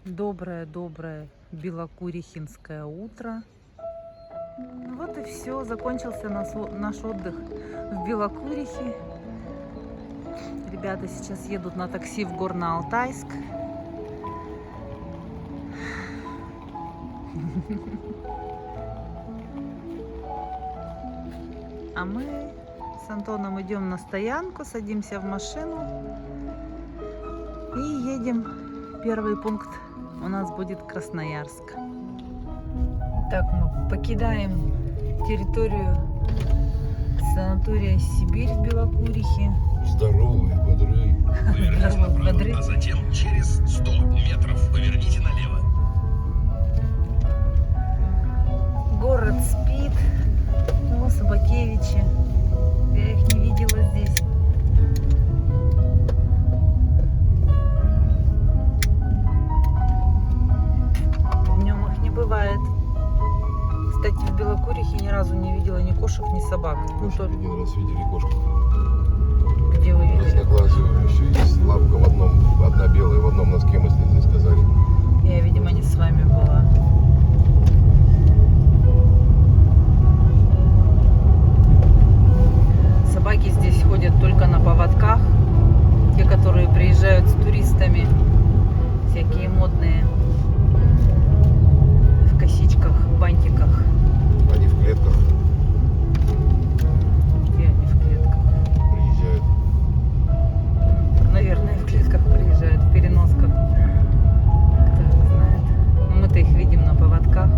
Доброе-доброе белокурихинское утро. Вот и все, закончился наш отдых в Белокурихе. Ребята сейчас едут на такси в Горно-Алтайск. А мы с Антоном идем на стоянку, садимся в машину и едем. Первый пункт у нас будет Красноярск. Так, мы покидаем территорию санатория «Сибирь» в Белокурихе. Здоровые, бодры. Поверните направо, Бодры. а затем через 100 метров поверните налево. Город спит. О, собакевичи. Я их не видела здесь. Днем их не бывает. Кстати, в Белокурихе ни разу не видела ни кошек, ни собак. Ну, Мы только один раз видели кошку. где вы видели? Разноглазую. Еще есть лапка в одном, одна белая в одном носке, мы с Лизой сказали. Я, видимо, не с вами была. Собаки здесь ходят только на поводках. Те, которые приезжают с туристами. Всякие модные. В косичках, бантиках. Они в клетках Где они в клетках? приезжают. Наверное, в клетках приезжают, в переносках. Кто его знает. Но мы-то их видим на поводках.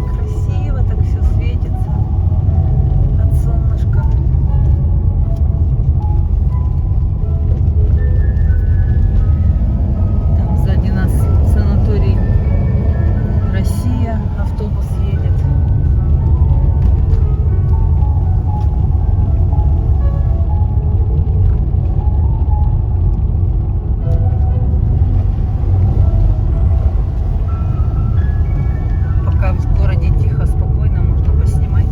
Красиво так все светится от солнышка. Там сзади нас санаторий «Россия», автобус едет. Пока в городе тихо, спокойно, можно поснимать.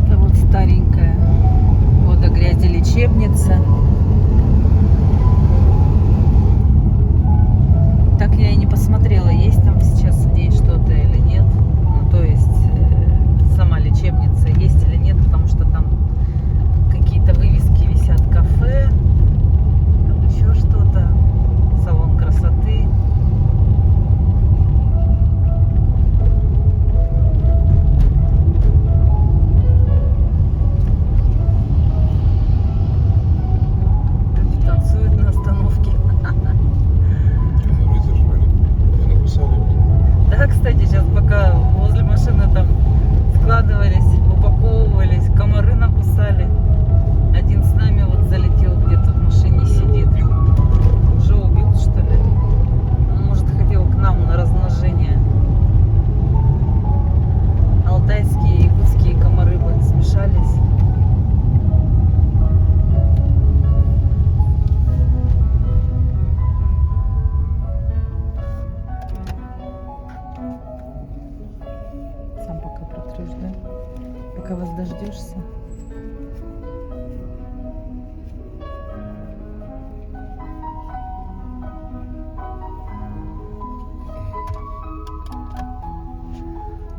Это вот старенькая водогрязелечебница. Так я и не посмотрела, есть там сейчас в ней что-то или нет. Ну, то есть сама лечебница есть или нет, потому что там какие-то вывески висят, кафе, там еще что-то, салон красоты. Люди танцуют на остановке. Комары зажрали. Тебя накусали? Да, кстати, сейчас пока возле машины там складывались, упаковывались, комары накусали. Один с нами вот залетел, где-то в машине сидит. Уже убил, что ли? Он, может, хотел к нам на размножение. Алтайские и якутские комары бы смешались. Сам пока протрешь, да? Пока вас дождешься.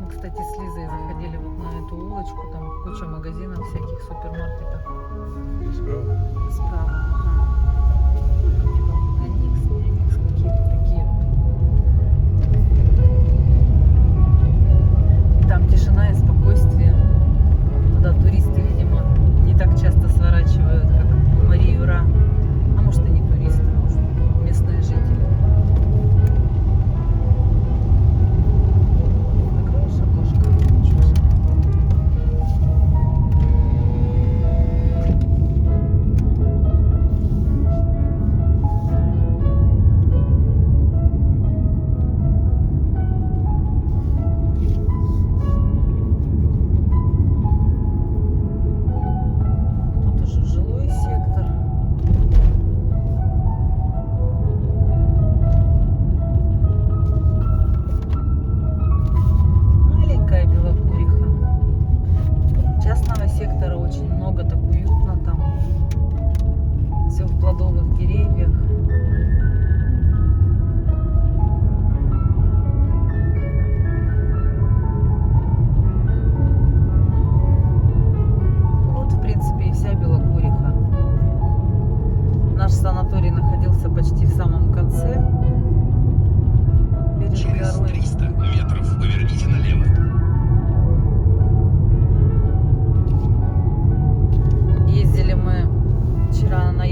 Мы, кстати, с Лизой заходили вот на эту улочку, там куча магазинов, всяких супермаркетов. И справа. Справа, ага. Типа Яникс, какие-то такие вот. И там тишина и спокойствие. Туда туристы, видимо, не так часто сворачивают, как в Марию-Ра. А может, и не туристы, может, местные жители. Закроешь окошко? Ничего себе.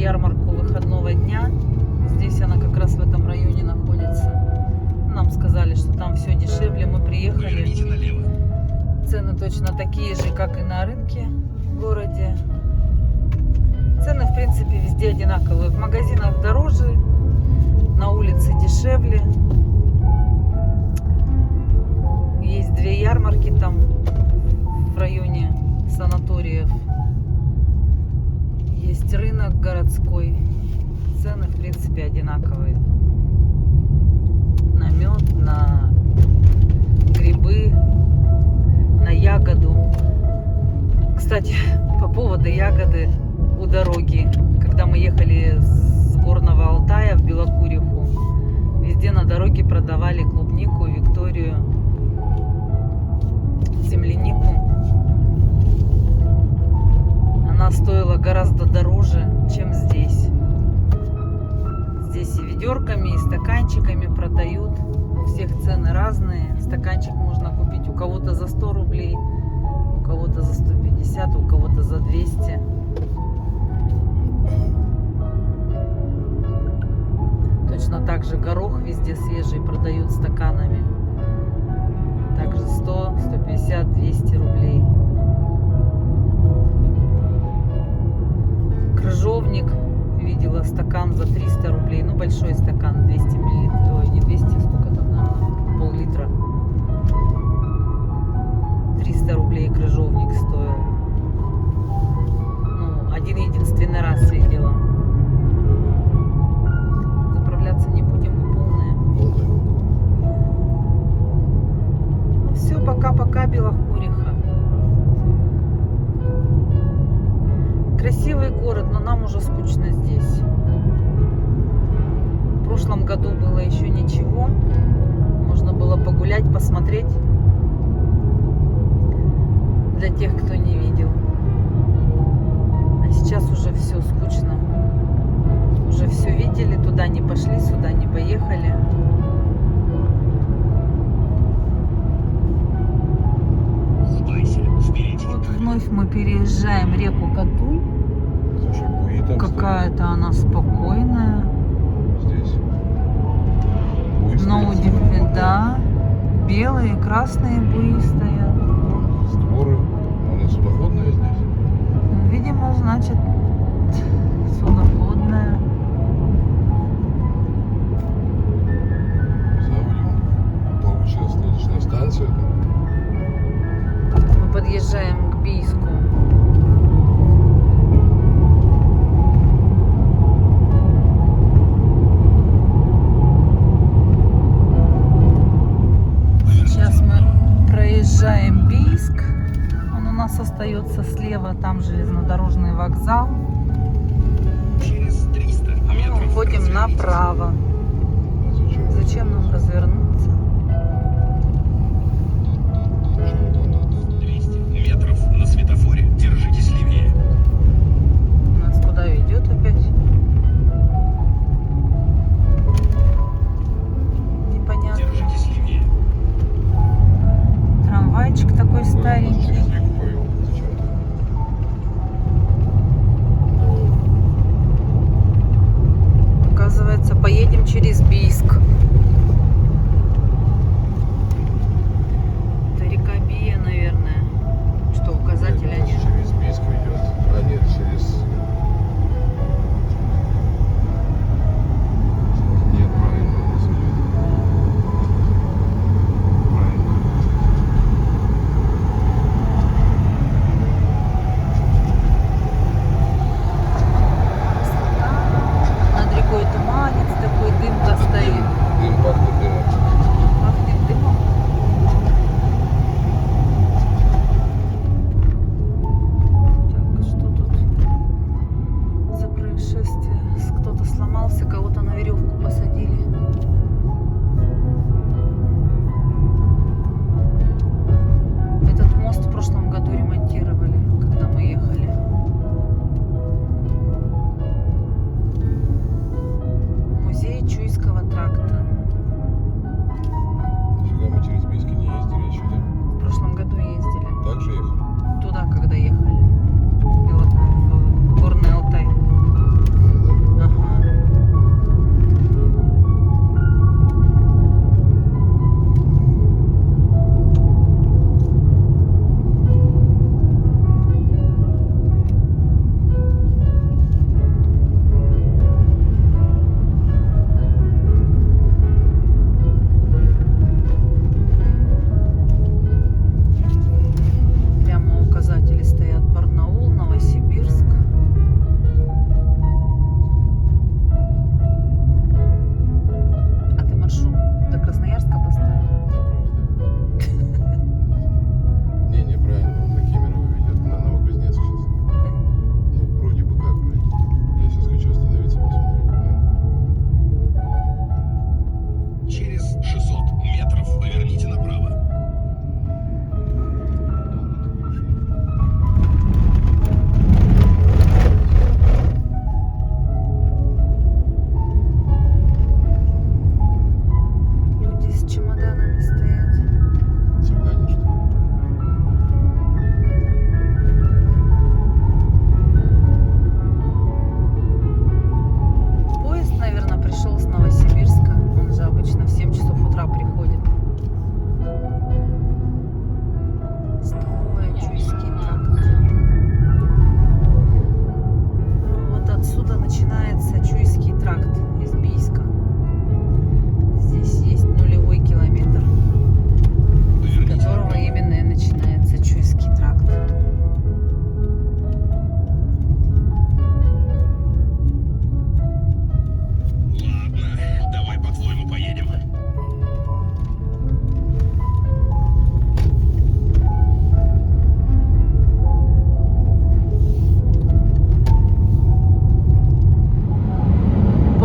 ярмарку выходного дня. Здесь она как раз в этом районе находится. Нам сказали, что там все дешевле. Мы приехали. Поверните налево. Цены точно такие же, как и на рынке в городе. Цены, в принципе, везде одинаковые. В магазинах дороже, на улице дешевле. Есть две ярмарки там в районе санаториев. Есть рынок городской. Цены, в принципе, одинаковые. На мед, на грибы, на ягоду. Кстати, по поводу ягоды у дороги. Когда мы ехали с Горного Алтая в Белокуриху, везде на дороге продавали клубнику, Викторию, землянику. Она стоила гораздо дороже, чем здесь. Здесь и ведерками, и стаканчиками продают. У всех цены разные. Стаканчик можно купить у кого-то за 100 рублей, у кого-то за 150, у кого-то за 200. Точно так же горох везде свежий продают стаканами. Также 100, 150, 200 рублей. Крыжовник видела стакан за 300 рублей. Ну, большой стакан, 200 миллилитров. Ой, не 200, сколько там, наверное, пол-литра. 300 рублей крыжовник стоил. Ну, один-единственный раз видела. Заправляться не будем, мы полные. Ну все, пока-пока, Белокуриха. Красивый город, но нам уже скучно здесь. В прошлом году было еще ничего. Можно было погулять, посмотреть. Для тех, кто не видел. А сейчас уже все скучно. Уже все видели, туда не пошли, сюда не поехали. Улыбайся. Впереди. Вот вновь мы переезжаем реку Катуль. Слушай, буи там Какая-то она спокойная. стоят. Здесь. Буи Но стоят. удивительно, да. Белые, красные буи стоят. Вот, створы. Она судоходная здесь. Ну, видимо, значит, судоходная. Не знаю, будем получилась следующая станция. Мы подъезжаем к Бийску. Сейчас мы проезжаем Бийск. Он у нас остается слева, там железнодорожный вокзал. Через 300 Мы метров. уходим развернитесь. направо. А зачем? Зачем нам развернуться? 200 метров на светофоре. Держитесь левее. У нас куда ведет опять? Непонятно. Держитесь левее. Трамвайчик такой старенький. Через реку повел. Зачем-то. Оказывается, поедем через Бийск. Это река Бия, наверное. Что, указателя нет? Через Бийск идет. А нет, через... Нет, правильно у нас идет. Правильно. Над рекой туманец, такой дымка стоит. Дым пахнет дымом. Пахнет дымом. Так, что тут за происшествие? Кто-то сломался, кого-то на веревку посадили. Этот мост в прошлом году ремонтировали, когда мы ехали. Музей Чуйского тракта. Нифига, мы через Бийск не ездили еще, да? В прошлом году ездили. Так же ехали? Туда, когда ехали. В Горный Алтай.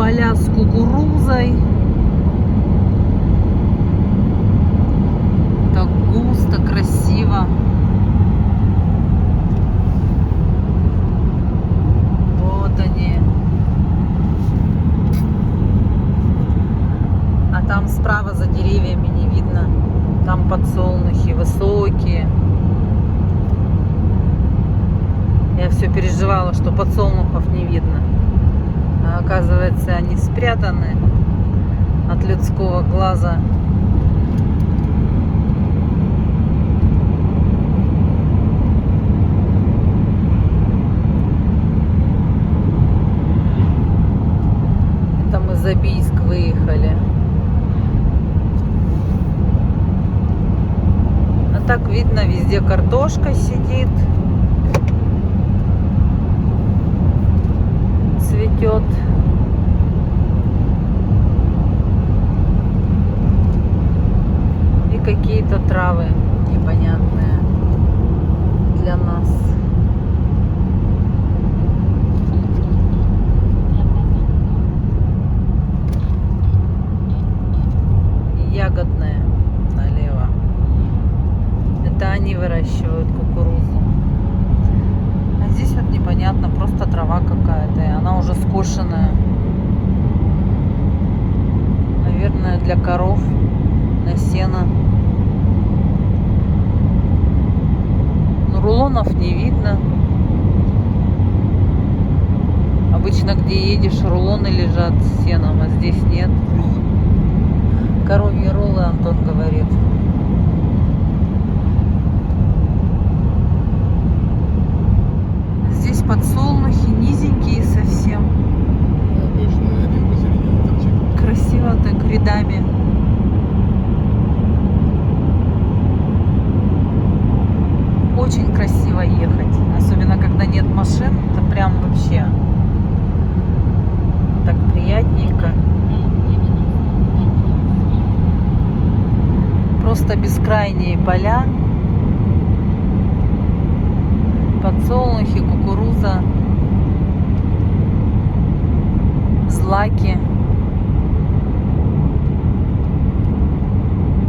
Поля с кукурузой. Так густо, красиво. Вот они. А там справа за деревьями не видно. Там подсолнухи высокие. Я все переживала, что подсолнухов не видно. А оказывается, они спрятаны от людского глаза. Это мы за Бийск выехали. А так видно, везде картошка сидит. Цветет. И какие-то травы непонятные для нас. Ягодные налево. Это они выращивают кукурузу. А здесь вот непонятно, просто трава какая-то, и она уже скошенная. Наверное, для коров на сено. Но рулонов не видно. Обычно, где едешь, рулоны лежат с сеном, а здесь нет. Коровьи роллы, Антон говорит. Здесь подсолнухи низенькие совсем. Обычно один посередине торчит. Красиво так рядами. Очень красиво ехать. Особенно когда нет машин. Это прям вообще так приятненько. Просто бескрайние поля. Подсолнухи, кукуруза, злаки.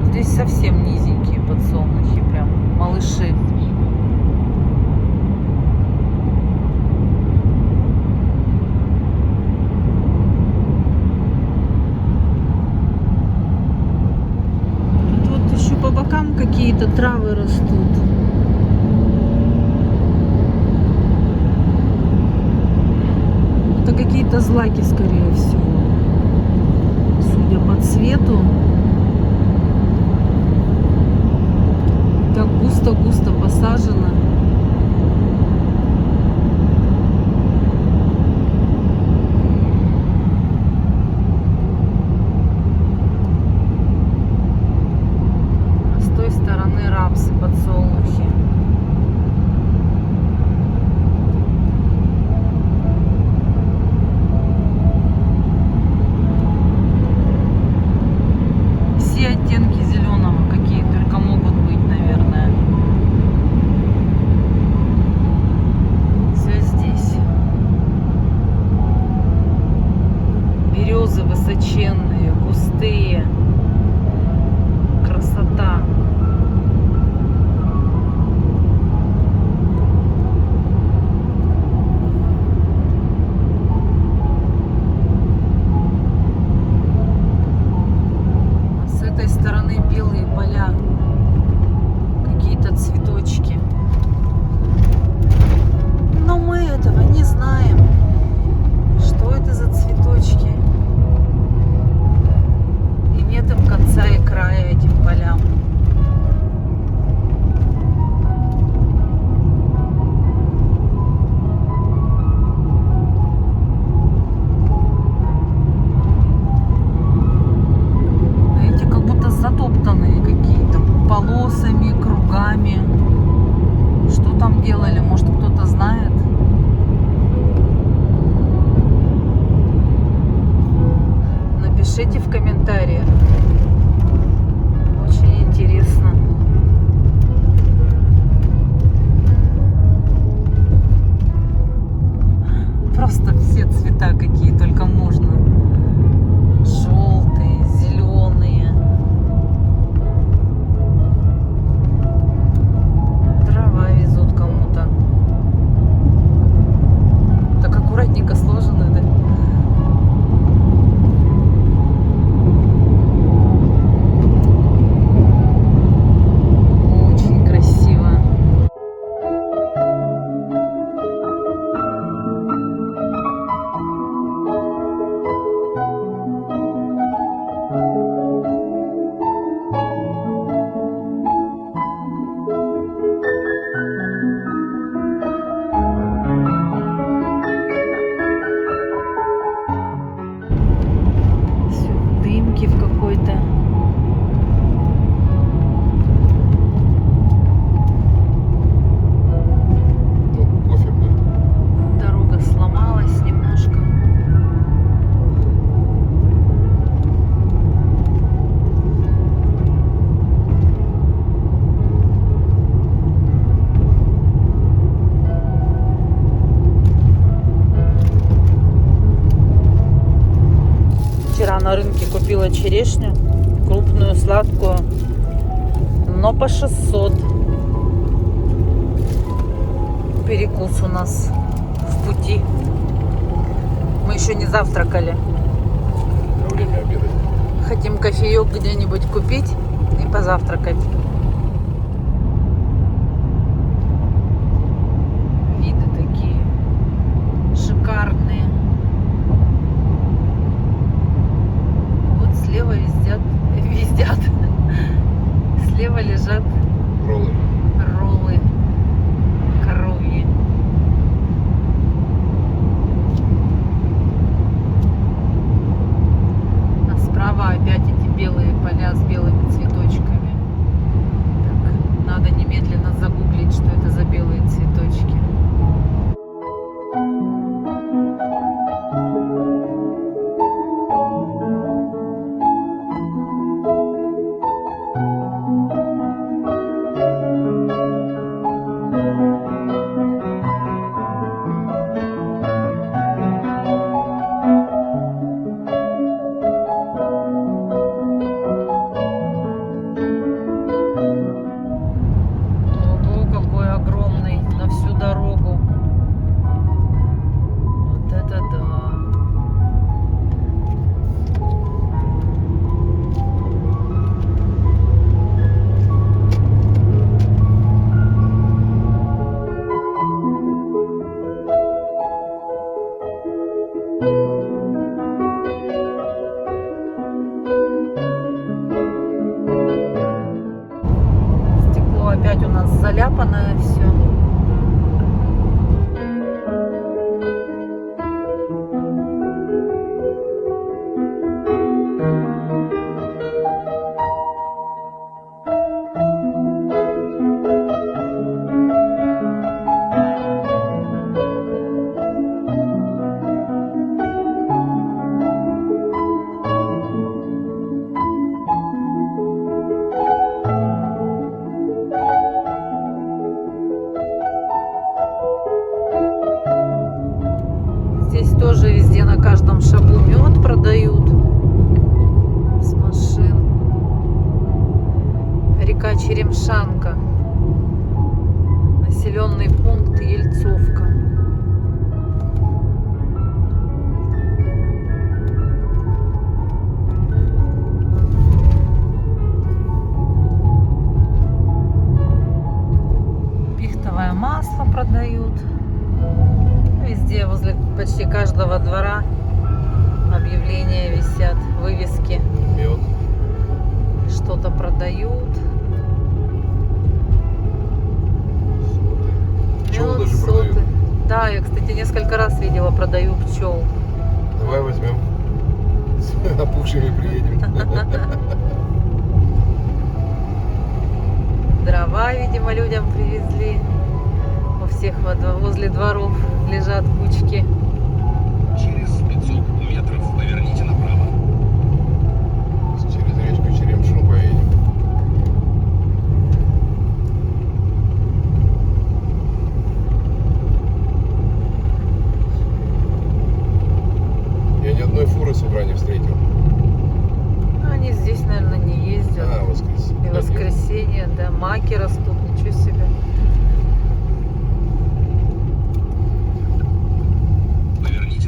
Здесь совсем низенькие подсолнухи, прям малыши. Тут вот еще по бокам какие-то травы растут. Это какие-то злаки, скорее всего. Судя по цвету. Так густо-густо посажено. А с той стороны рапсы, подсолнухи. Все оттенки зеленого, какие только могут быть, наверное. Все здесь. Березы высоченные, густые. Красота. С этой стороны белые поля, какие-то цветочки. Но мы этого не знаем. Что это за цветочки? И нет им конца и края этим полям. Эти как будто затоптанные какие-то полосами, кругами. Что там делали? Может, кто-то знает? Напишите в комментариях. Очень интересно. Просто все цвета, какие только можно. ровненько сложены, да? Очень красиво. Всё в дымке в какой-то. Ну, кофе будет. Дорога сломалась немножко. Вчера на рынке купила черешню, крупную, сладкую, но по 600. Перекус у нас в пути. Мы еще не завтракали. На время обедать. Хотим кофеек где-нибудь купить и позавтракать. Виды такие шикарные. Вот слева вездят. Слева лежат Роллы. роллы коровьи. А справа опять эти белые поля с белыми цветочками. Так, надо немедленно загуглить, что это за белые цветочки. Ого, какой огромный на всю дорогу. Вот это да. Стекло опять у нас заляпанное все. Здесь тоже везде на каждом шагу мед продают с машин. Река Черемшанка. Населенный пункт Ельцовка. Пихтовое масло продают. Везде, возле почти каждого двора объявления висят, вывески. Мед. Что-то продают. Соты. Пчел Мед, даже соты. продают. Да, я, кстати, несколько раз видела, продаю пчел. Давай возьмем. С опухшими приедем. Дрова, видимо, людям привезли. У всех возле дворов лежат кучки. Через 500 метров поверните направо. Через речку Черемшу поедем. Я ни одной фуры с утра не встретил. Они здесь, наверное, не ездят. А, воскресенье. И воскресенье, да, маки растут, ничего себе. Поверните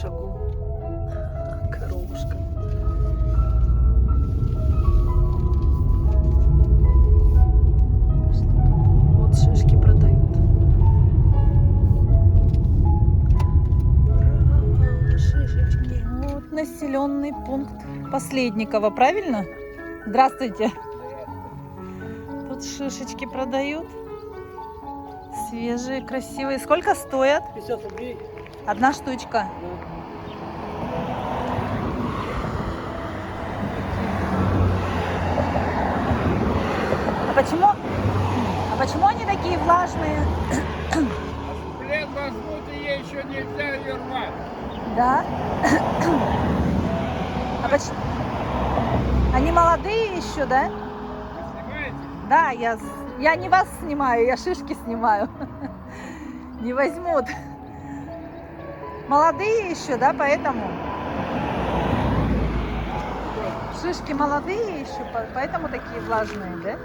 шагу. Коровушка. Вот шишки продают. Ура, шишечки. Вот населенный пункт Последникова, правильно? Здравствуйте. Тут шишечки продают. Свежие, красивые. Сколько стоят? 50 рублей. Одна штучка. А почему они такие влажные? Блин, возьмут, и ей еще нельзя ее рвать. Да? Они молодые еще, да? Вы снимаете? Да, я не вас снимаю, я шишки снимаю. Не возьмут. Молодые еще, да, поэтому? Шишки молодые еще, поэтому такие влажные, да?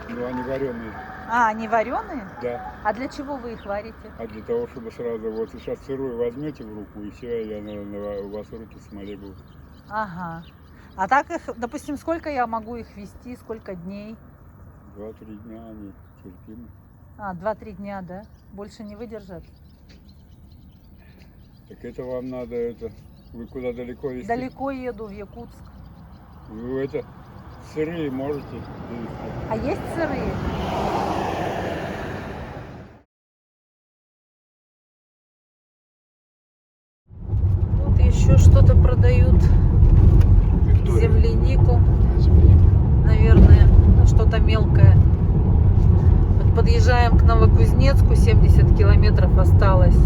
Ну, они вареные. А, они вареные? Да. А для чего вы их варите? А для того, чтобы сразу, вот сейчас сырую возьмете в руку, и все, и у вас руки смоле будут. Ага. А так их, допустим, сколько я могу их вести, сколько дней? 2-3 дня они терпимы. А, 2-3 дня, да? Больше не выдержат? Так это вам надо, это, вы куда далеко везти? Далеко еду, в Якутск. Вы это, сырые можете довести. А есть сырые? Вот еще что-то продают. Виктория. Землянику, Земляника. наверное, ну, что-то мелкое. Вот подъезжаем к Новокузнецку, 70 километров осталось.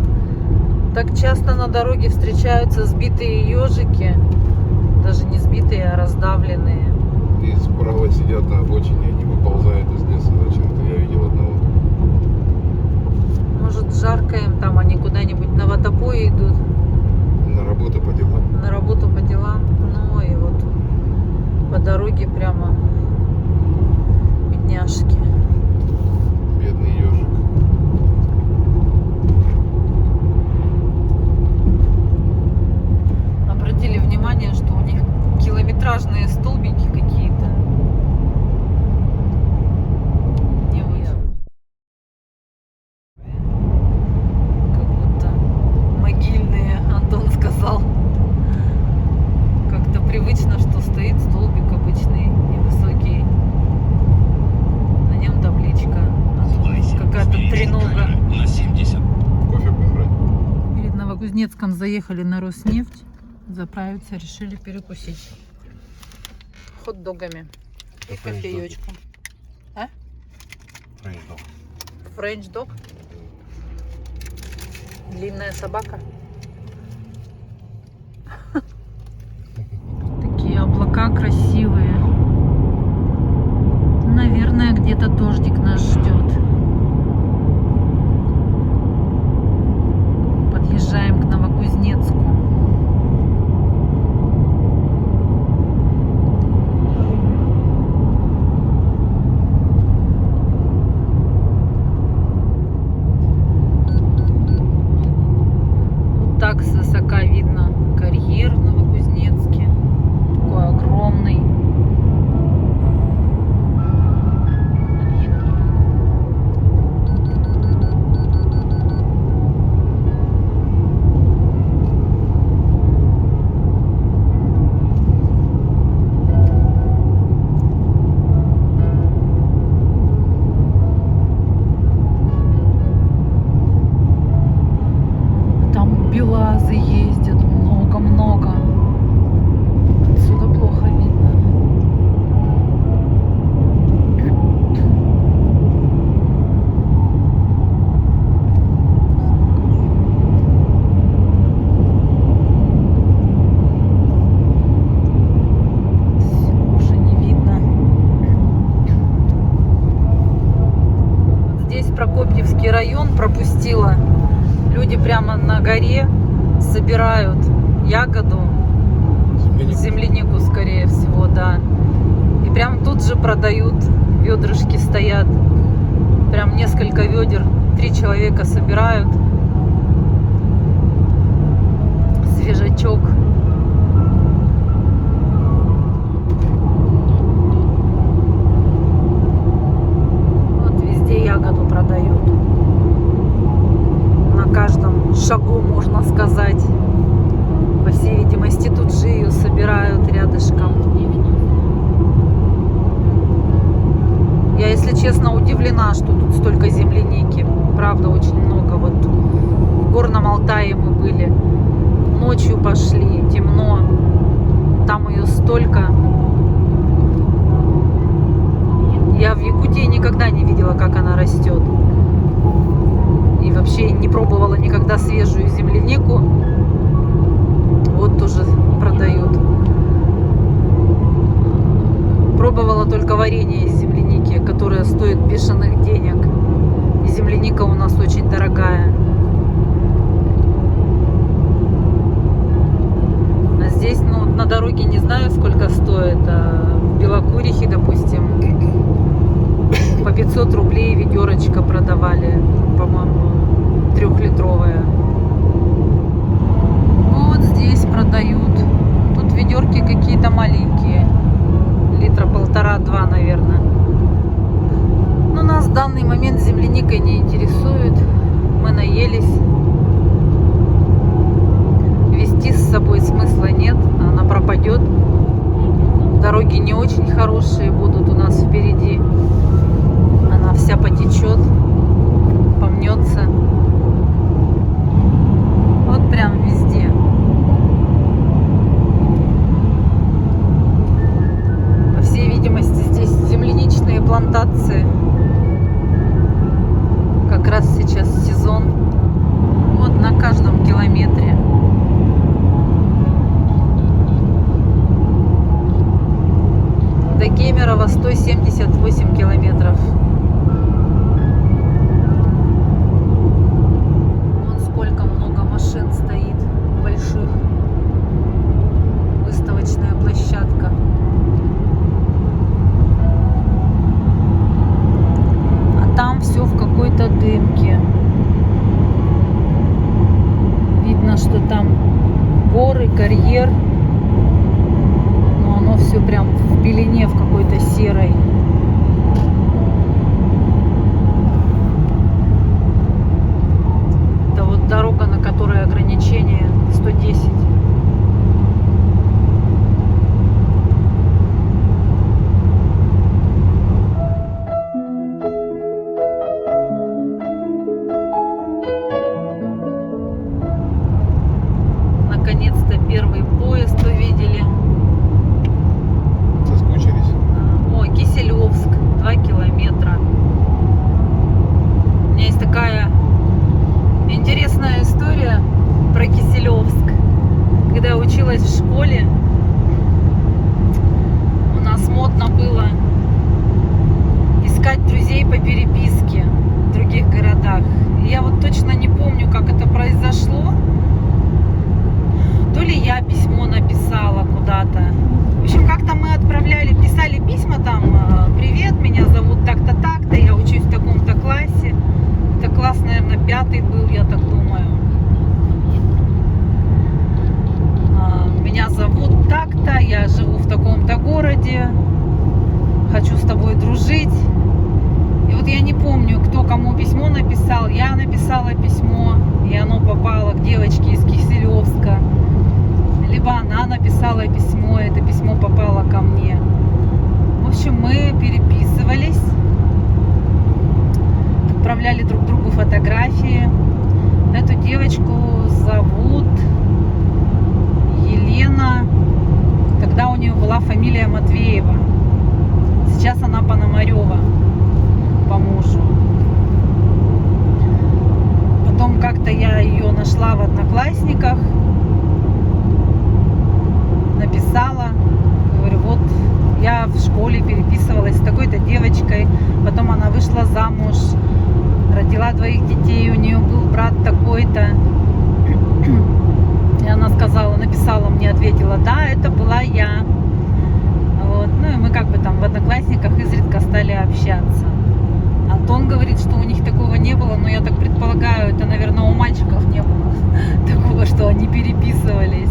Так часто на дороге встречаются сбитые ежики. Даже не сбитые, а раздавленные. И справа сидят на обочине, они выползают из леса зачем-то. Я видел одного. Может, жарко им там, они куда-нибудь на водопой идут. На работу по делам. На работу по делам. Ну и вот по дороге прямо бедняжки. Бедный ежик. Обратили внимание, что у них километражные столбики какие-то. Не вышло. Как будто могильные, Антон сказал. Как-то привычно, что стоит столбик обычный, невысокий. На нем табличка. А тут какая-то тренога. На 70. Кофе пограть. Перед Новокузнецком заехали на Роснефть. Заправиться, решили перекусить хот-догами и кофеечком. А? Френч-дог? Длинная собака. Такие облака красивые. Наверное, где-то дождик нас ждет. Подъезжаем к Новокузнецку. Так свысока видно карьер в Новокузнецке. Такой огромный. Там белазы ездят много-много. Отсюда плохо видно. Всё уже не видно. Вот здесь Прокопьевский район пропустила. Люди прямо на горе собирают ягоду, землянику, скорее всего, да. И прям тут же продают, ведрышки стоят. Прям несколько ведер, 3 человека собирают. Свежачки. кабачок. Вот везде ягоду продают. На каждом шагу, можно сказать. По всей видимости, тут же ее собирают рядышком. Я, если честно, удивлена, что тут столько земляники. Правда, очень много. Вот в Горном Алтае мы были. Ночью пошли, темно. Там ее столько. Я в Якутии никогда не видела, как она растет. И вообще не пробовала никогда свежую землянику. Вот тоже продают. Пробовала только варенье из земляники, которое стоит бешеных денег. И земляника у нас очень дорогая. А здесь, ну, на дороге не знаю, сколько стоит. А в Белокурихе, допустим, по 500 рублей ведерочка продавали, по-моему, 3-литровая. Вот здесь продают. Тут ведерки какие-то маленькие. Литра 1,5-2, наверное. Но нас в данный момент земляникой не интересует. Мы наелись. Везти с собой смысла нет. Она пропадет. Дороги не очень хорошие будут у нас впереди. Она вся потечет, помнется. Вот прям везде. По всей видимости, здесь земляничные плантации. Как раз сейчас сезон. Вот на каждом километре. До Кемерово 178 километров. Вон сколько много машин стоит, больших. Выставочная площадка. А там все в какой-то дымке. Видно, что там горы, карьер. Но оно все прям в пелене, в какой-то серой. Это вот дорога, на которой ограничение 110. Наконец-то первый поезд увидели. Соскучились? О, Киселевск, 2 километра. У меня есть такая интересная история про Киселевск. Когда я училась в школе, у нас модно было искать друзей по переписке в других городах. И я вот точно не помню, как это произошло. То ли я письмо написала куда-то. В общем, как-то мы писали письма там: привет, меня зовут так-то, так-то, я учусь в таком-то классе. Это класс, наверное, 5-й был, я так думаю. Меня зовут так-то, я живу в таком-то городе, хочу с тобой дружить. И вот я не помню, кто кому письмо написал. Я написала письмо, и оно попало к девочке из Киселевска. Либо она написала письмо, и это письмо попало ко мне. В общем, мы переписывались, отправляли друг другу фотографии. Эту девочку зовут Елена. Тогда у нее была фамилия Матвеева. Сейчас она Пономарева по мужу. Потом как-то я ее нашла в Одноклассниках. Написала, говорю, вот я в школе переписывалась с такой-то девочкой, потом она вышла замуж, родила 2 детей, у нее был брат такой-то. И она сказала, написала мне, ответила, да, это была я. Вот. Ну и мы как бы там в Одноклассниках изредка стали общаться. Антон говорит, что у них такого не было, но я так предполагаю, это, наверное, у мальчиков не было такого, что они переписывались.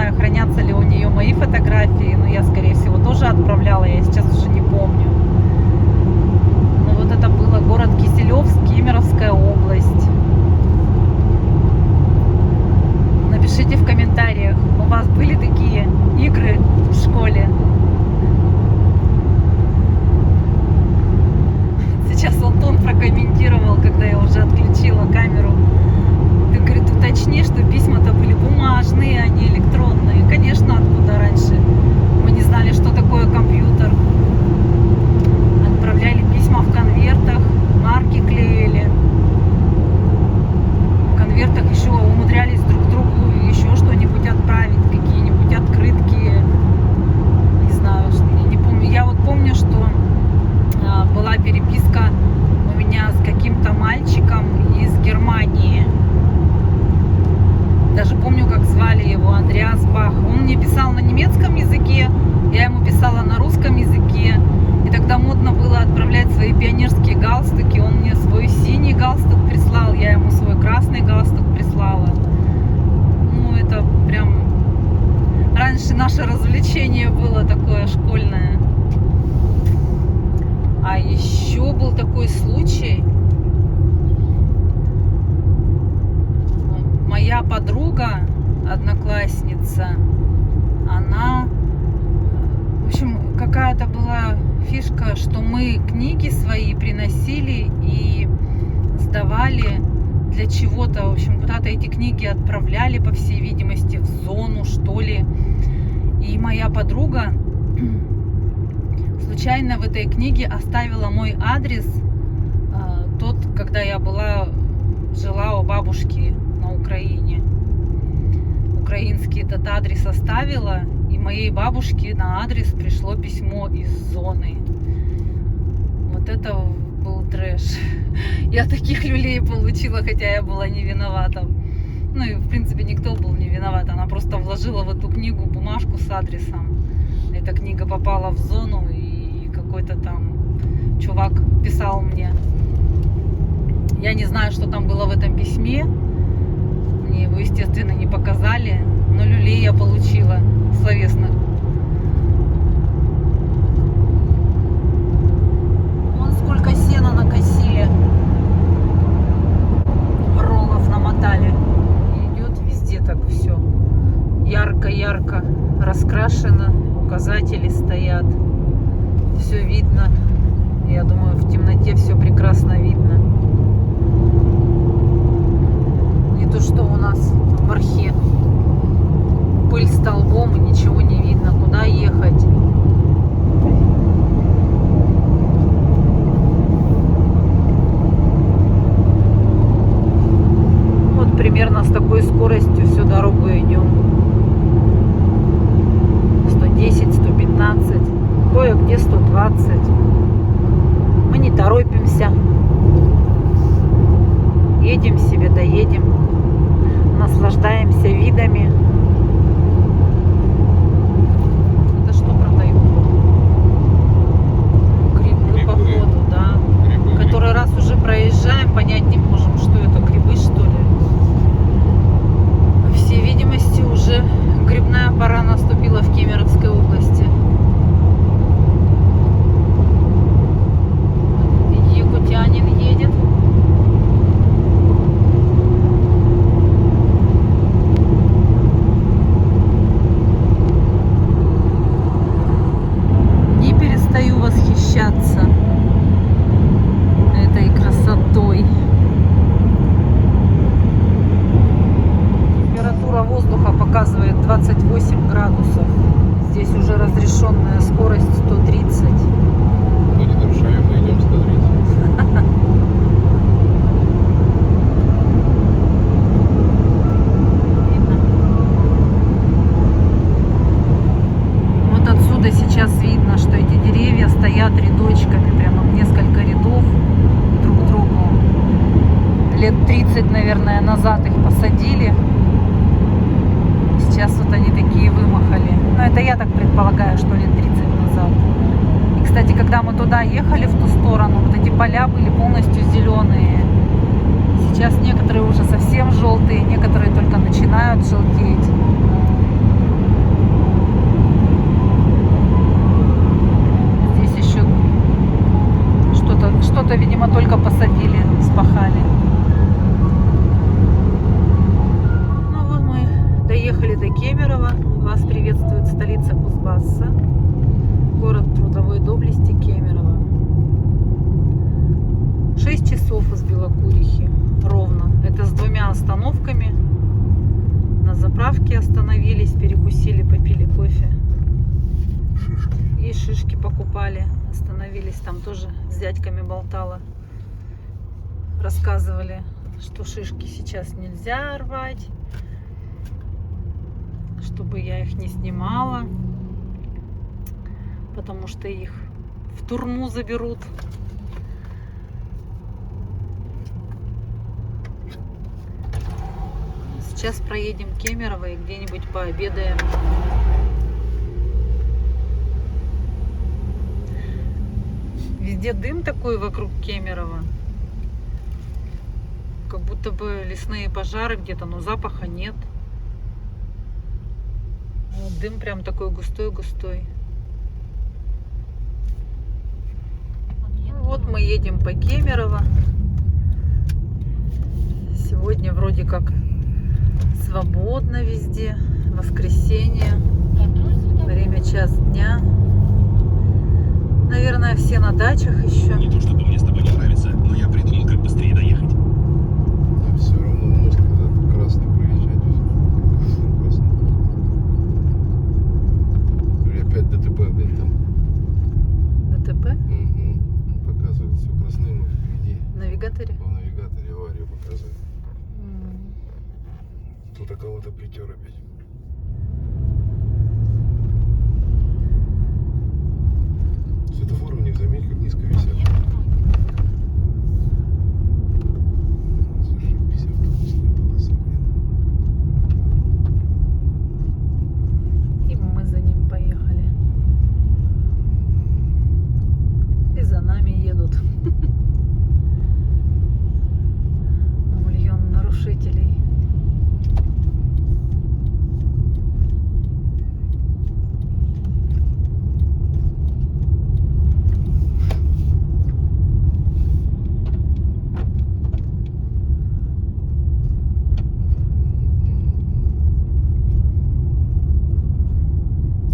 знаю, хранятся ли у нее мои фотографии, но я, скорее всего, тоже отправляла, я сейчас уже не помню. Но вот это было город Киселевск, Кемеровская область. Напишите в комментариях, у вас были такие игры в школе? Сейчас Антон прокомментировал, когда я уже отключила камеру. Ты, говорит, уточни, что письма-то были бумажные, а не электронные. Конечно, откуда раньше? Мы не знали, что такое компьютер. Отправляли письма в конвертах, марки клеили. В конвертах еще умудрялись друг другу еще что-нибудь отправить, какие-нибудь открытки. Не знаю, я не помню. Я вот помню, что была переписка у меня с каким-то мальчиком из Германии. Даже помню, как звали его, Андреас Бах. Он мне писал на немецком языке, я ему писала на русском языке. И тогда модно было отправлять свои пионерские галстуки. Он мне свой синий галстук прислал, я ему свой красный галстук прислала. Ну, это прям... Раньше наше развлечение было такое школьное. А еще был такой случай. Моя подруга, одноклассница, она, в общем, какая-то была фишка, что мы книги свои приносили и сдавали для чего-то. В общем, куда-то эти книги отправляли, по всей видимости, в зону, что ли. И моя подруга случайно в этой книге оставила мой адрес, тот, когда я жила у бабушки на Украине. Украинский этот адрес оставила, и моей бабушке на адрес пришло письмо из зоны. Вот это был трэш. Я таких люлей получила, хотя я была не виновата. Ну и в принципе никто был не виноват. Она просто вложила в эту книгу бумажку с адресом. Эта книга попала в зону, и какой-то там чувак писал мне. Я не знаю, что там было в этом письме. Мне его, естественно, не показали. Но люлей я получила словесных. Вон сколько сена накосили. Роллов намотали. Идет везде так все. Ярко-ярко раскрашено. Указатели стоят. Все видно. Я думаю, в темноте все прекрасно видно. Не то, что у нас в Архе. Пыль столбом и ничего не видно. Куда ехать? Вот примерно с такой скоростью всю дорогу идем. 110, 115, кое-где 120. Мы не торопимся. Едем себе, доедем. Наслаждаемся видами. Это что продают? Грибы, походу, да. Грибы. Который раз уже проезжаем, понять не можем, что это, грибы, что ли. По всей видимости, уже грибная пора наступила в Кемеровской области. Якутянин едет. Не перестаю восхищаться этой красотой. Температура воздуха показывает 28 градусов. Здесь уже разрешенная скорость 130. Мы не нарушаем, мы идем 130. Видно? Вот отсюда сейчас видно, что эти деревья стоят рядочками, прямо несколько рядов друг к другу. Лет 30, наверное, назад их посадили. Сейчас вот они такие вымахали. Но это я так предполагаю, что лет 30 назад. И, кстати, когда мы туда ехали, в ту сторону, вот эти поля были полностью зеленые. Сейчас некоторые уже совсем желтые, некоторые только начинают желтеть. видимо, только посадили, спахали. Ну вот мы доехали до Кемерово. Вас приветствует столица Кузбасса. Город трудовой доблести Кемерово. 6 часов из Белокурихи. Ровно. Это с 2 остановками. На заправке остановились, перекусили, попили кофе. И шишки покупали. Остановились, там тоже с дядьками болтала. Рассказывали, что шишки сейчас нельзя рвать, чтобы я их не снимала, потому что их в тюрьму заберут. Сейчас проедем в Кемерово и где-нибудь пообедаем. Везде дым такой вокруг Кемерово. Как будто бы лесные пожары где-то, но запаха нет. Вот дым прям такой густой-густой. Вот мы едем по Кемерово. Сегодня вроде как свободно везде. Воскресенье. Время 1 дня. Наверное, все на дачах еще. Не то чтобы мне с тобой не нравится, но я придумал, как быстрее доехать. Да все равно мост этот красный проезжать. Красный. Или опять ДТП, блин, там. ДТП? Угу. Показывает все красным впереди. В навигаторе? В навигаторе аварию показывает. Тут кого-то притер опять. Светофоры у них, заметь, как низко висят. Зашибись, автобусная полоса, блин. И мы за ним поехали. И за нами едут. Миллион нарушителей.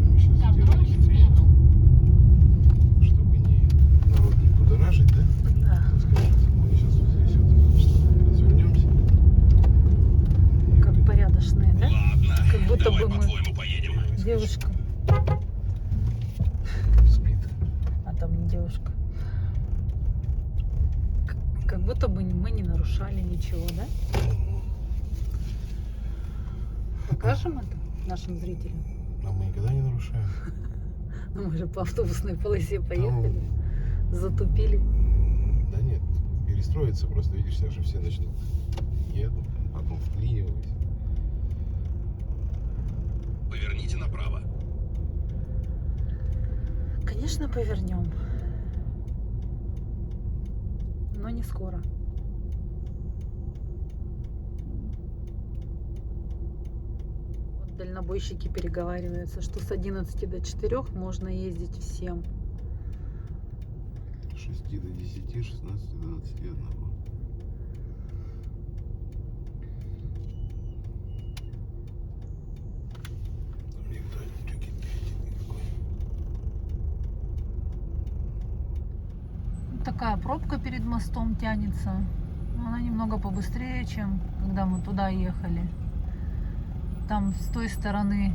Мы сейчас сделаем хитрее. Чтобы народ не будоражить, да? Да. Скажите, мы сейчас вот здесь вот развернемся. Как порядочные, да? Ладно, Как будто давай бы мы по-твоему поедем. девушка. Спит. А там не девушка. Как будто бы мы не нарушали ничего, да? Покажем это нашим зрителям? А мы никогда не нарушаем. Ну, мы же по автобусной полосе поехали, Там, затупили. да нет, перестроиться просто, видишь, сейчас же все начнут едут, потом вклинивались. Поверните направо. Конечно, повернем. Но не скоро. Вот дальнобойщики переговариваются, что с 11 до 4 можно ездить всем. С 6 до 10, 16 до 21. Никто не никакой. Такая пробка перед мостом тянется. Но она немного побыстрее, чем когда мы туда ехали. Там с той стороны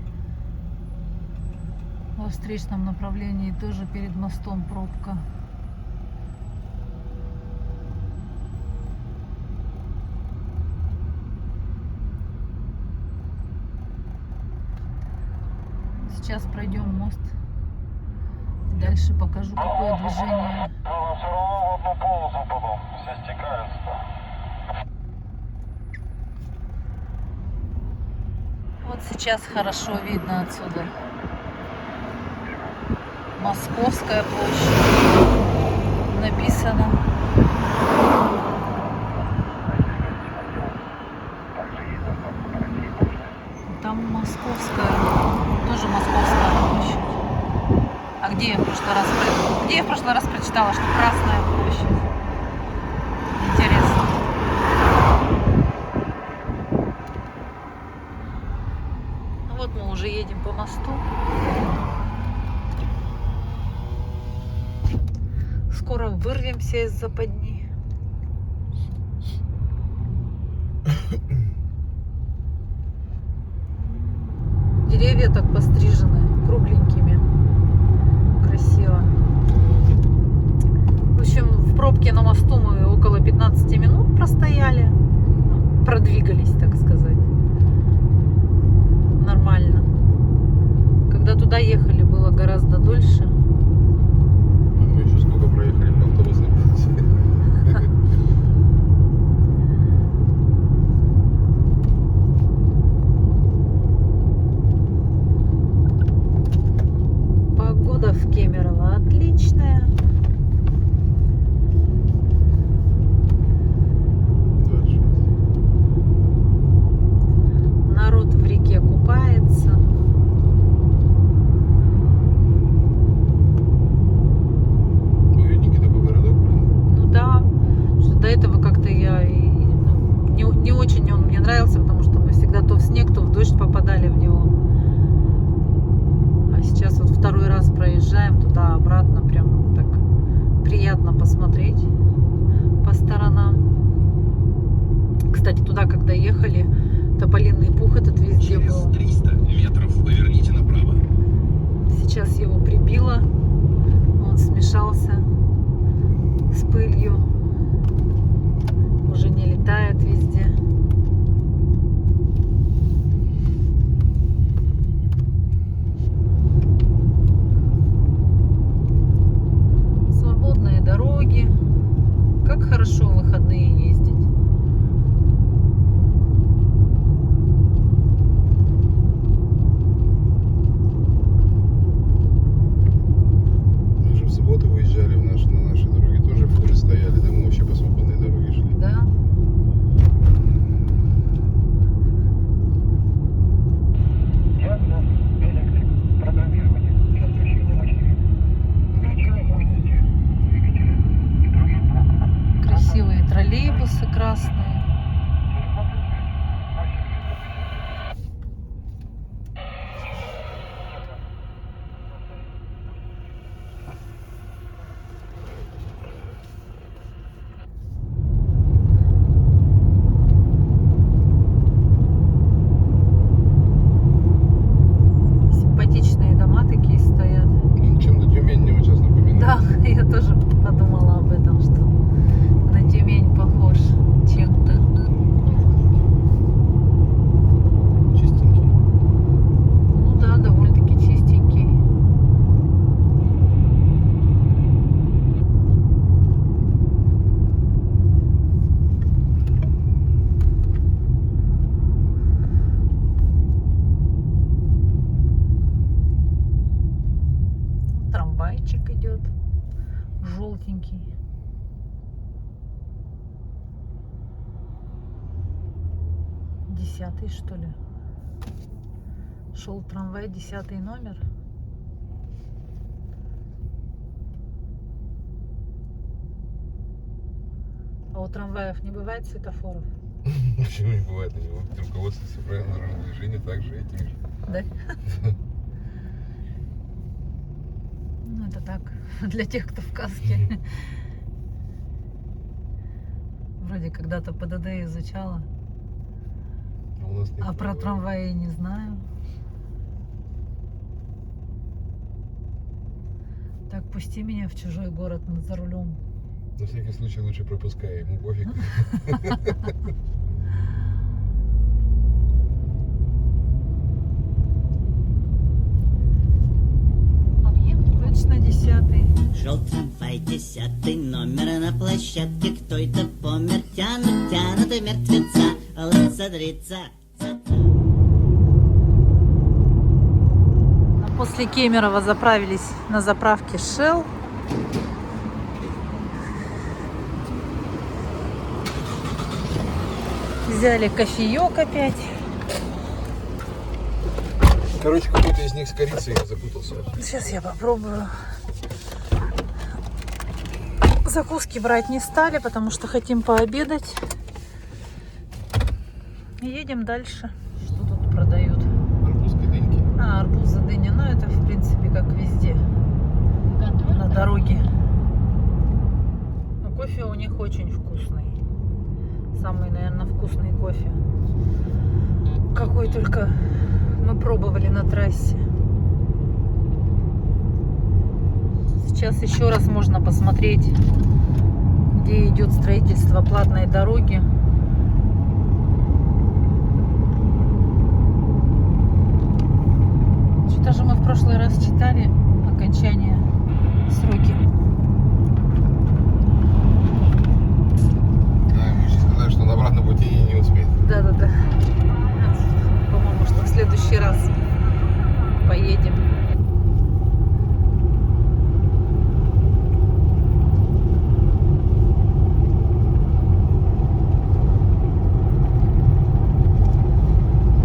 во встречном направлении тоже перед мостом пробка. Сейчас пройдем мост. Дальше покажу, какое движение. Но все равно в одну полосу потом все стекаются. Вот сейчас хорошо видно отсюда. Московская площадь. Написано. Там Московская. Тоже Московская площадь. А где я в прошлый раз прочитала, что Красная площадь? вот мы уже едем по мосту. Скоро вырвемся из западни. Деревья так пострижены кругленькими. Красиво. В общем, в пробке на мосту мы около 15 минут простояли. Продвигались, так сказать. Нормально. Когда туда ехали, было гораздо дольше. Мы еще сколько проехали по автобусной полосе. Погода в Кемерово отличная. 26. Народ в реке купается. Уютненький такой городок, блин. Ну да, что до этого как-то я не очень он мне нравился, потому что мы всегда то в снег, то в дождь попадали в него. А сейчас вот второй раз проезжаем туда-обратно, прям так приятно посмотреть по сторонам. Кстати, туда, когда ехали, тополиный пух этот везде Через был. 300 метров поверните направо. Сейчас его прибило, он смешался с пылью, уже не летает везде. Свободные дороги. Как хорошо в выходные ездить. Мы же в субботу выезжали на нашей дороге, тоже фуры стояли, да мы вообще по свободной дороге шли. Да. Диагноз электрик. Программирование. Насыщение мощности. Увеличение мощности двигателя и других блоков. Красивые троллейбусы красные. Симпатичные дома такие стоят. Он чем-то Тюмень мне вот сейчас напоминает. Да, я тоже подумала об этом, что на Тюмень похож чем-то. Чистенький. Ну да, довольно-таки чистенький. Трамвайчик идет, желтенький. Десятый, что ли? Шел трамвай, 10 номер. А у трамваев не бывает светофоров? Почему не бывает? Они вот руководствуются правилами дорожного движения также этими же. Да? Ну, это так, для тех, кто в каске. Вроде когда-то ПДД изучала, А у нас нет а про трамваи не знаю. Так, пусти меня в чужой город за рулем. На всякий случай лучше пропускай, ему пофиг. Точно 10-й. Шел трамвай, 10 номер на площадке. Кто-то помер, тянут и мертвеца. Лыцадрица. После Кемерово заправились на заправке Shell. Взяли кофеек опять. Короче, какой-то из них с корицей запутался. Сейчас я попробую. Закуски брать не стали, потому что хотим пообедать. Едем дальше. Что тут продают? Арбузка, дынька. малина, арбузы, дыня. Ну, это, в принципе, как везде. На дороге. Но кофе у них очень вкусный. Самый, наверное, вкусный кофе. Какой только мы пробовали на трассе. Сейчас еще раз можно посмотреть, где идет строительство платной дороги. Что-то же мы в прошлый раз читали окончание сроки. Да, мы сейчас сказали, что на обратном пути не успеет. Да. По-моему, что в следующий раз поедем.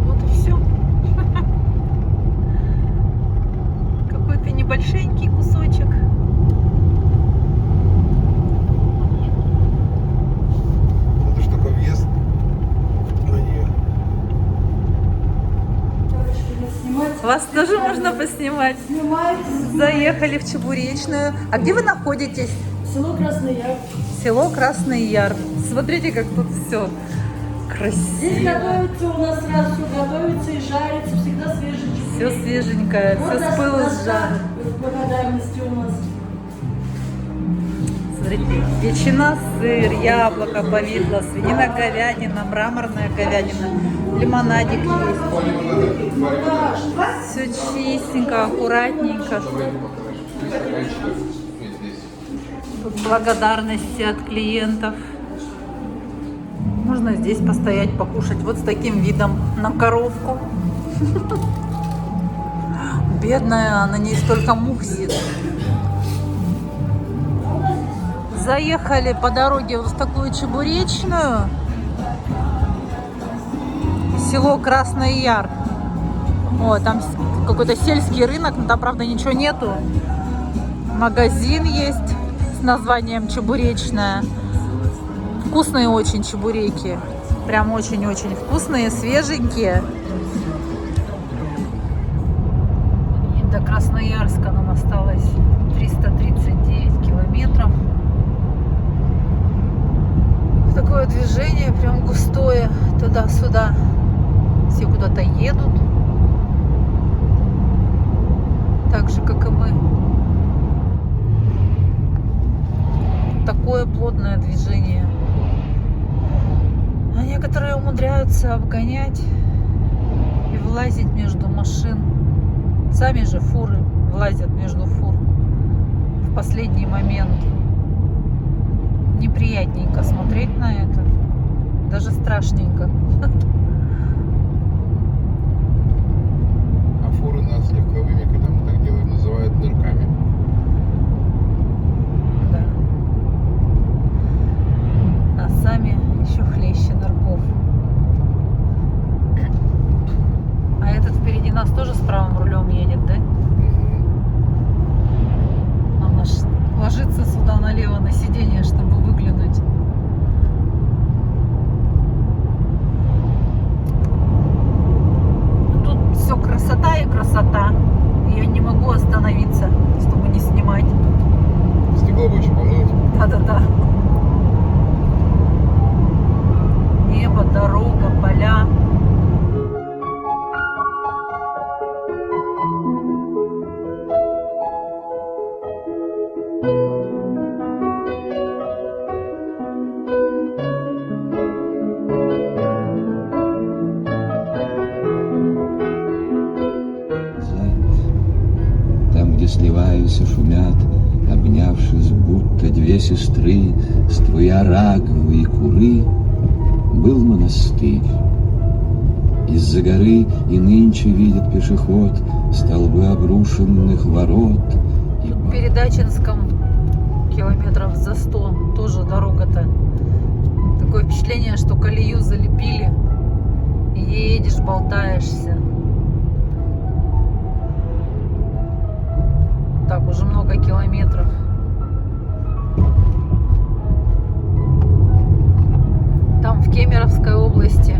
Вот и все. Какой-то небольшенький кусочек. Это ж только въезд на нее. Вас тоже можно поснимать? Заехали в Чебуречную. А где вы находитесь? Село Красный Яр. Село Красный Яр. Смотрите, как тут все Здесь красиво. готовится у нас сразу все готовится и жарится, всегда свеженько. Все свеженькое, Вот все с пылу с жару. в благодарности у нас. Смотрите, ветчина, сыр, яблоко, повидло, свинина, говядина, мраморная говядина, лимонадик есть. Все чистенько, аккуратненько. Тут благодарности от клиентов. Можно здесь постоять, покушать вот с таким видом на коровку. Бедная, на ней столько мух сидит. Заехали по дороге вот в такую Чебуречную. Село Красный Яр. О, там какой-то сельский рынок, но там, правда, ничего нету. Магазин есть с названием Чебуречная. Вкусные очень чебуреки. Прям очень-очень вкусные, свеженькие. И до Красноярска нам осталось 339 километров. Такое движение прям густое туда-сюда. Все куда-то едут. Так же, как и мы. Такое плотное движение. А некоторые умудряются обгонять и влазить между машин. Сами же фуры влазят между фур в последний момент. Неприятненько смотреть на это. Даже страшненько. А фуры нас легковыми, когда мы так делаем, называют нырками. Да. А сами еще хлеще нырков. А этот впереди нас тоже с правым рулем едет, да? Он аж ложится сюда налево на сиденье, чтобы выглянуть. Тут все красота и красота. Я не могу остановиться, чтобы не снимать. Стекло бы еще помыть. Да. Небо, дорога, поля. Там, где сливаются, шумят, обнявшись, будто две сестры, струя раговой и куры, был монастырь. Из-за горы и нынче видит пешеход столбы обрушенных ворот. В Передачинском километров за 100 тоже дорога-то. Такое впечатление, что колею залепили. И едешь, болтаешься. Так, уже много километров. Там в Кемеровской области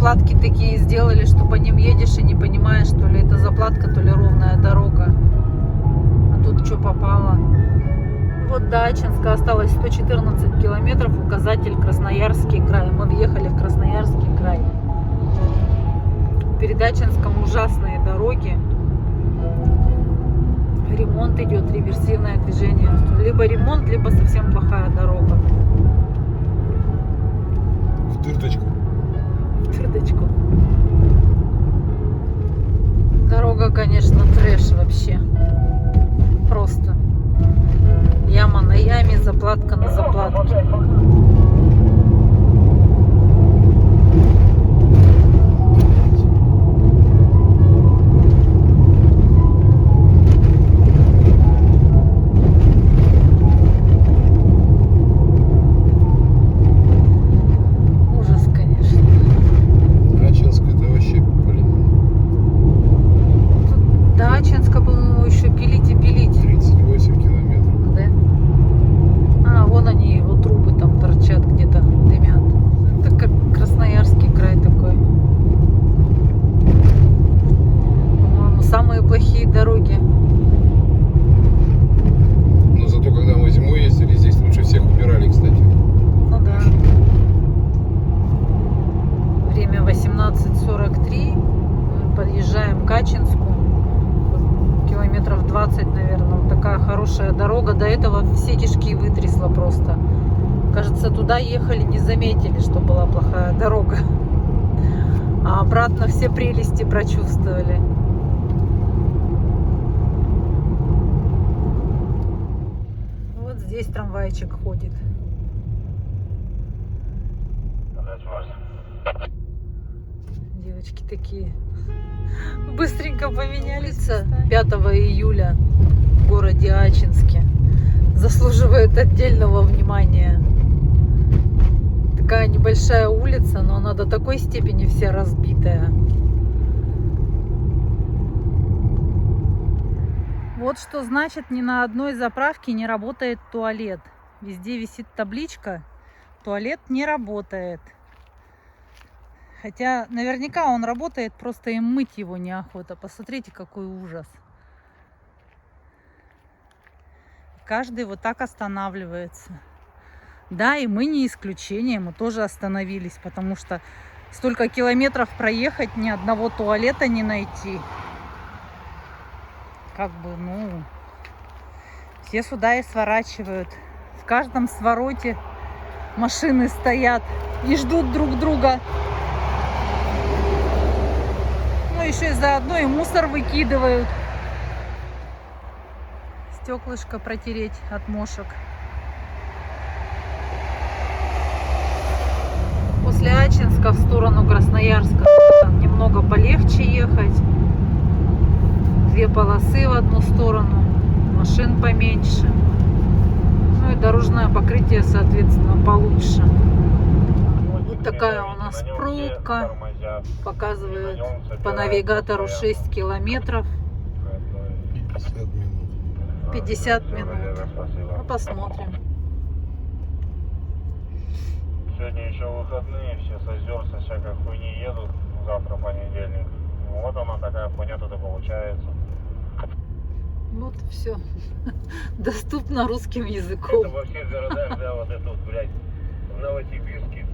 заплатки такие сделали, что по ним едешь и не понимаешь, то ли это заплатка, то ли ровная дорога. А тут что попало. Вот до Ачинска осталось 114 километров, указатель Красноярский край. Мы въехали в Красноярский край. Перед Ачинском ужасные дороги. Ремонт идет, реверсивное движение. Либо ремонт, либо совсем плохая дорога. В тырточку. В тырточку. Дорога, конечно, трэш вообще. Просто. Яма на яме, заплатка на заплатке. Ужас, конечно. Ачинск это вообще, блин, До Ачинска, по-моему, еще пилить и пилить. 38 километров. Да? А, вон они, его трубы там торчат где-то, дымят. Это как Красноярский край такой. По-моему, самые плохие дороги. Но зато когда мы зимой ездили, здесь лучше всех убирали, кстати. Ну да. Время 18:43. Мы подъезжаем к Ачинску. Километров 20, наверное. Вот такая хорошая дорога. До этого все кишки вытрясла просто. Кажется, туда ехали, не заметили, что была плохая дорога. А обратно все прелести прочувствовали. Вот здесь трамвайчик ходит. Девочки такие быстренько поменялись. 5 июля в городе Ачинске заслуживает отдельного внимания. Такая небольшая улица, но она до такой степени вся разбитая. Вот что значит, ни на одной заправке не работает туалет. Везде висит табличка: туалет не работает. Хотя наверняка он работает, просто им мыть его неохота. Посмотрите, какой ужас. Каждый вот так останавливается. Да, и мы не исключение, мы тоже остановились, потому что столько километров проехать, ни одного туалета не найти. Как бы, ну, все сюда и сворачивают. В каждом свороте машины стоят и ждут друг друга. Ну, еще и заодно и мусор выкидывают. Стеклышко протереть от мошек. После Ачинска в сторону Красноярска немного полегче ехать. 2 полосы в одну сторону, машин поменьше. Ну и дорожное покрытие, соответственно, получше. Вот такая у нас пробка. Показывает по навигатору 6 километров. 50 минут. 50 минут. Ну, посмотрим. Сегодня еще выходные, все с озер, со всякой хуйни едут. Завтра понедельник. Вот она такая хуйня тут и получается. Вот все. Доступно русским языком. Это во всех городах, да, вот это вот, блядь, в Новосибирске,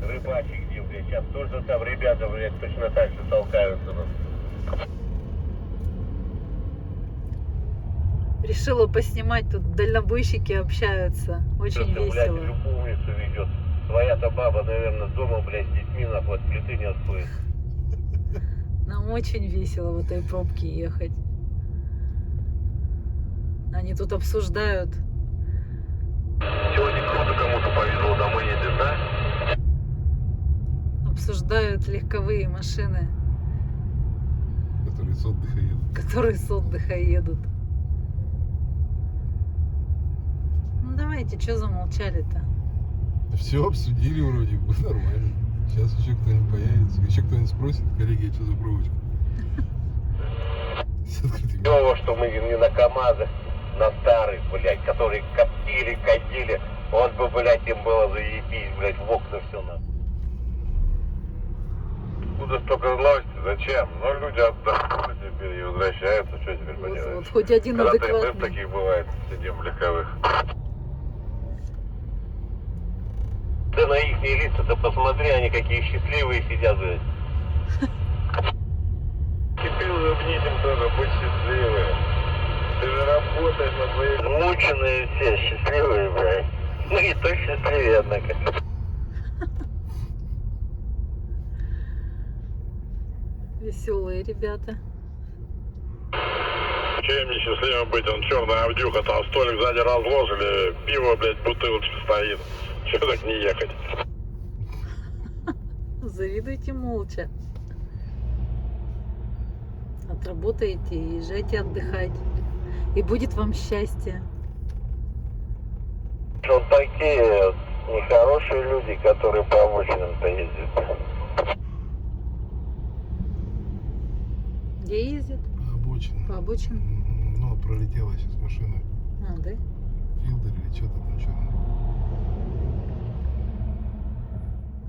рыбачий где, блядь, сейчас тоже там ребята, блядь, точно так же толкаются. Решила поснимать, тут дальнобойщики общаются. Очень Просто, блядь, весело. любовницу ведет. Своя-то баба, наверное, дома, блядь, с детьми, нахуй, от плиты не отходит. Нам очень весело в этой пробке ехать. Они тут обсуждают. Сегодня круто кому-то повезло, домой едет, да? Обсуждают легковые машины, Которые с отдыха едут. которые с отдыха едут. Ну давайте, что замолчали-то? Все обсудили вроде бы, нормально. Сейчас еще кто-нибудь появится. Еще кто-нибудь спросит, коллеги, что за пробочка? С открытыми. Клево, что мы не на КамАЗах, на старых, блядь, которые коптили, катили. Вот бы, блядь, им было заебись, блядь, в окна все на. только злость. Зачем? Ну, люди отдохнули теперь и возвращаются. Что теперь Вот, поделаешь? хоть один Когда-то и мы в адекватный. таких бывает, сидим в легковых. Ты на их лица-то посмотри, они какие счастливые сидят, блядь. Теперь уже внизим тоже быть счастливые. Ты же работаешь на своей... Мученые все, счастливые, блядь. Ну и то счастливее, однако. Веселые ребята. Чем не счастливым быть? Он черная авдюха, там столик сзади разложили, пиво, блядь, бутылочка стоит. Че так не ехать? Завидуйте молча. Отработаете и езжайте отдыхать. И будет вам счастье. Вот такие нехорошие люди, которые по обочинам-то ездят. Где ездят? Обочина. По обочинам? Ну, пролетела сейчас машина. А, да? Филдер или что-то там, черный.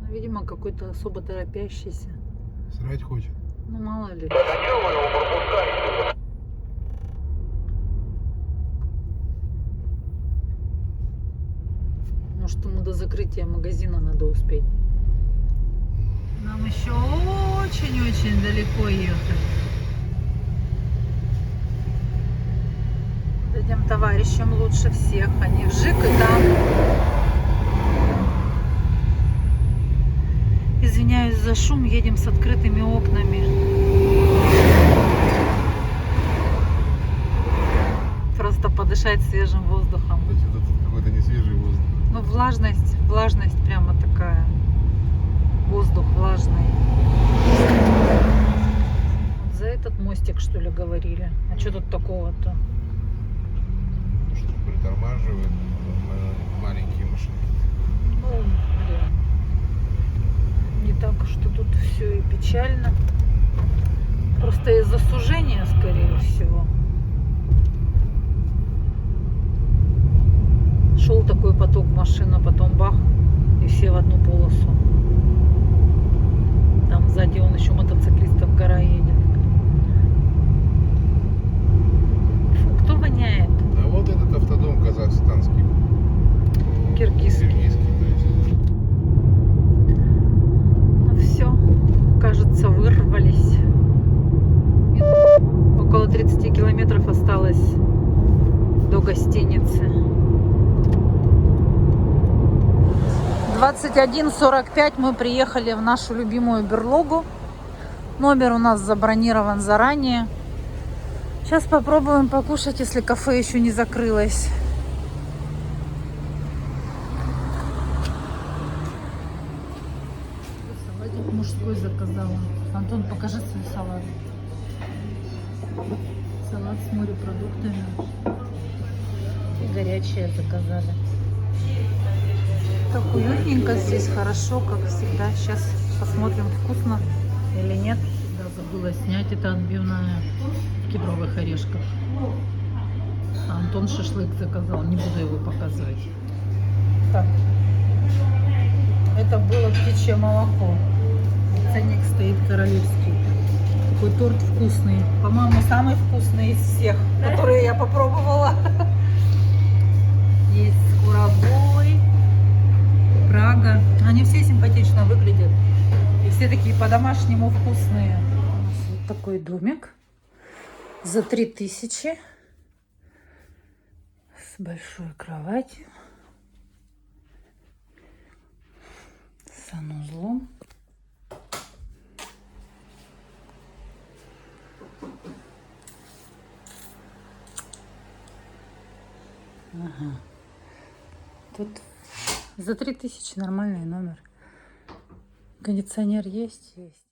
Ну, видимо, какой-то особо торопящийся. Срать хочет. Ну, мало ли. Так а чё вы его пропускаете? Может, ему до закрытия магазина надо успеть. Нам еще очень-очень далеко ехать. Этим товарищам лучше всех. Они вжик и там. Извиняюсь за шум, едем с открытыми окнами. Просто подышать свежим воздухом. То есть это какой-то не свежий воздух. Ну, влажность прямо такая. Воздух влажный. Вот за этот мостик, что ли, говорили? А что тут такого-то? Что притормаживает маленькие машинки. Ну, блин. Не так, что тут все и печально. Просто из-за сужения, скорее всего. Шел такой поток машин, а потом бах, и все в одну полосу. Там сзади он еще мотоциклистов гора едет. Фу, кто воняет? А вот этот автодом казахстанский. Киргизский. Киргизский, то есть. Ну все, кажется, вырвались. Около 30 километров осталось до гостиницы. 21:45 мы приехали в нашу любимую берлогу. Номер у нас забронирован заранее. Сейчас попробуем покушать, если кафе еще не закрылось. Салатик мужской заказала. Антон, покажи свой салат. Салат с морепродуктами. И горячее заказали. Так уютненько здесь, хорошо, как всегда. Сейчас посмотрим, вкусно или нет. Да, забыла снять, это отбивная в кедровых орешках. А Антон шашлык заказал, не буду его показывать. Так, это было птичье молоко. Ценник стоит королевский. Такой торт вкусный. По-моему, самый вкусный из всех, которые я попробовала. Есть с курагой. Прага. Они все симпатично выглядят. И все такие по-домашнему вкусные. У нас вот такой домик за 3000 с большой кроватью, с санузлом. Ага. Тут за 3000 нормальный номер. Кондиционер есть? Есть.